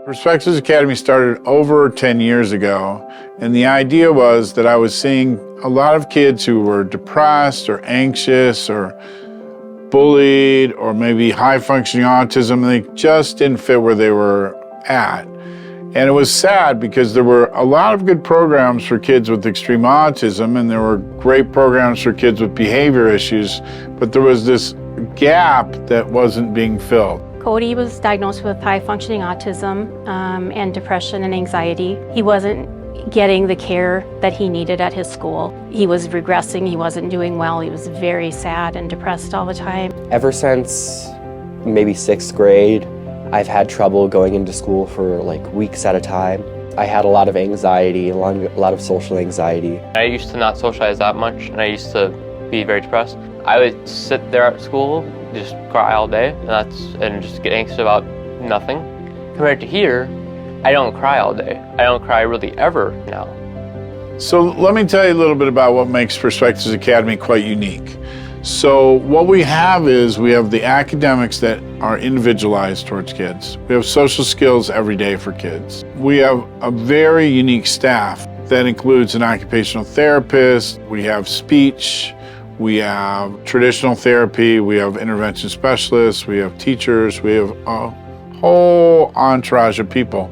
Perspectives Academy started over 10 years ago, and the idea was that I was seeing a lot of kids who were depressed or anxious or bullied or maybe high-functioning autism, and they just didn't fit where they were at. And it was sad because there were a lot of good programs for kids with extreme autism, and there were great programs for kids with behavior issues, but there was this gap that wasn't being filled. Cody was diagnosed with high-functioning autism and depression and anxiety. He wasn't getting the care that he needed at his school. He was regressing, he wasn't doing well, he was very sad and depressed all the time. Ever since maybe 6th grade, I've had trouble going into school for like weeks at a time. I had a lot of anxiety, a lot of social anxiety. I used to not socialize that much, and I used to be very depressed. I would sit there at school, just cry all day, and just get anxious about nothing. Compared to here, I don't cry all day. I don't cry really ever now. So let me tell you a little bit about what makes Perspectives Academy quite unique. So what we have is we have the academics that are individualized towards kids. We have social skills every day for kids. We have a very unique staff that includes an occupational therapist, we have speech, we have traditional therapy, we have intervention specialists, we have teachers, we have a whole entourage of people.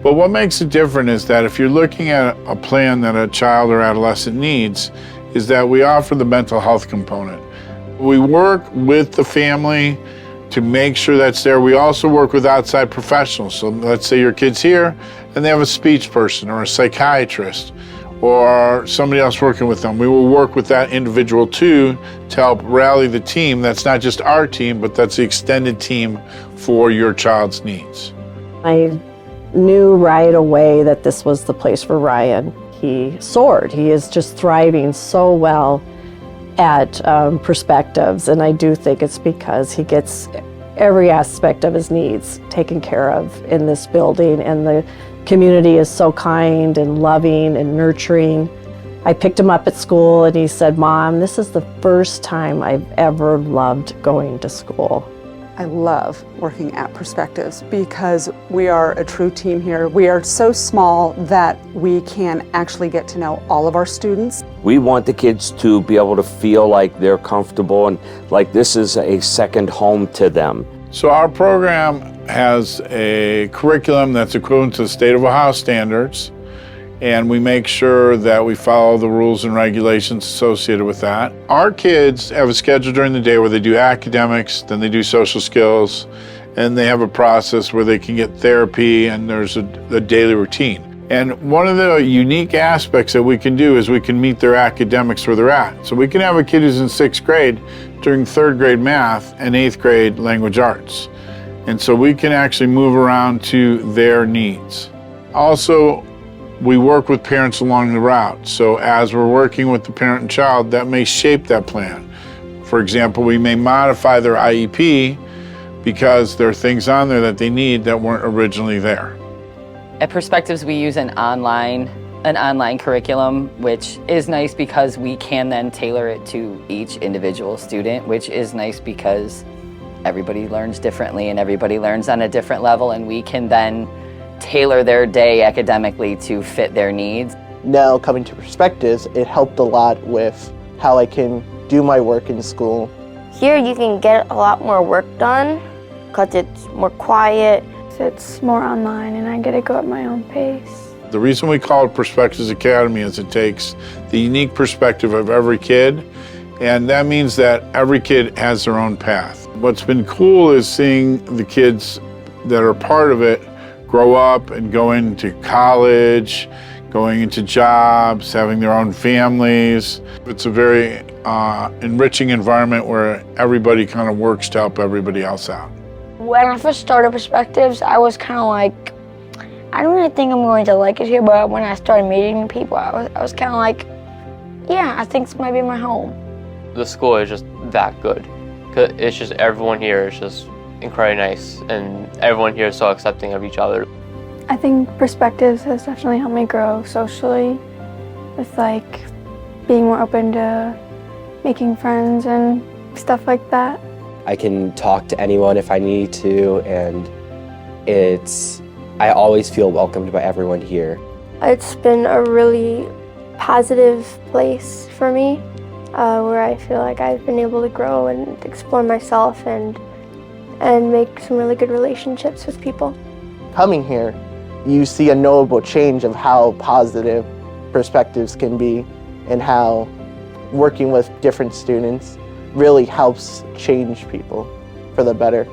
But what makes it different is that if you're looking at a plan that a child or adolescent needs, is that we offer the mental health component. We work with the family to make sure that's there. We also work with outside professionals. So let's say your kid's here and they have a speech person or a psychiatrist or somebody else working with them. We will work with that individual too to help rally the team. That's not just our team, but that's the extended team for your child's needs. I knew right away that this was the place for Ryan. He soared. He is just thriving so well at Perspectives, and I do think it's because he gets every aspect of his needs taken care of in this building, and the community is so kind and loving and nurturing. I picked him up at school and he said, "Mom, this is the first time I've ever loved going to school." I love working at Perspectives because we are a true team here. We are so small that we can actually get to know all of our students. We want the kids to be able to feel like they're comfortable and like this is a second home to them. So our program has a curriculum that's equivalent to the state of Ohio standards, and we make sure that we follow the rules and regulations associated with that. Our kids have a schedule during the day where they do academics, then they do social skills, and they have a process where they can get therapy, and there's a daily routine. And one of the unique aspects that we can do is we can meet their academics where they're at. So we can have a kid who's in 6th grade doing 3rd grade math and 8th grade language arts. And so we can actually move around to their needs. Also, we work with parents along the route. So as we're working with the parent and child, that may shape that plan. For example, we may modify their IEP because there are things on there that they need that weren't originally there. At Perspectives, we use an online curriculum, which is nice because we can then tailor it to each individual student, which is nice because everybody learns differently and everybody learns on a different level, and we can then tailor their day academically to fit their needs. Now coming to Perspectives, it helped a lot with how I can do my work in school. Here you can get a lot more work done because it's more quiet. It's more online and I get to go at my own pace. The reason we call it Perspectives Academy is it takes the unique perspective of every kid, and that means that every kid has their own path. What's been cool is seeing the kids that are part of it grow up and go into college, going into jobs, having their own families. It's a very enriching environment where everybody kind of works to help everybody else out. When I first started Perspectives, I was kind of like, I don't really think I'm going to like it here, but when I started meeting people, I was kind of like, yeah, I think this might be my home. The school is just that good. It's just everyone here is just incredibly nice, and everyone here is so accepting of each other. I think Perspectives has definitely helped me grow socially with like being more open to making friends and stuff like that. I can talk to anyone if I need to, and it's I always feel welcomed by everyone here. It's been a really positive place for me, where I feel like I've been able to grow and explore myself and make some really good relationships with people. Coming here, you see a notable change of how positive perspectives can be and how working with different students really helps change people for the better.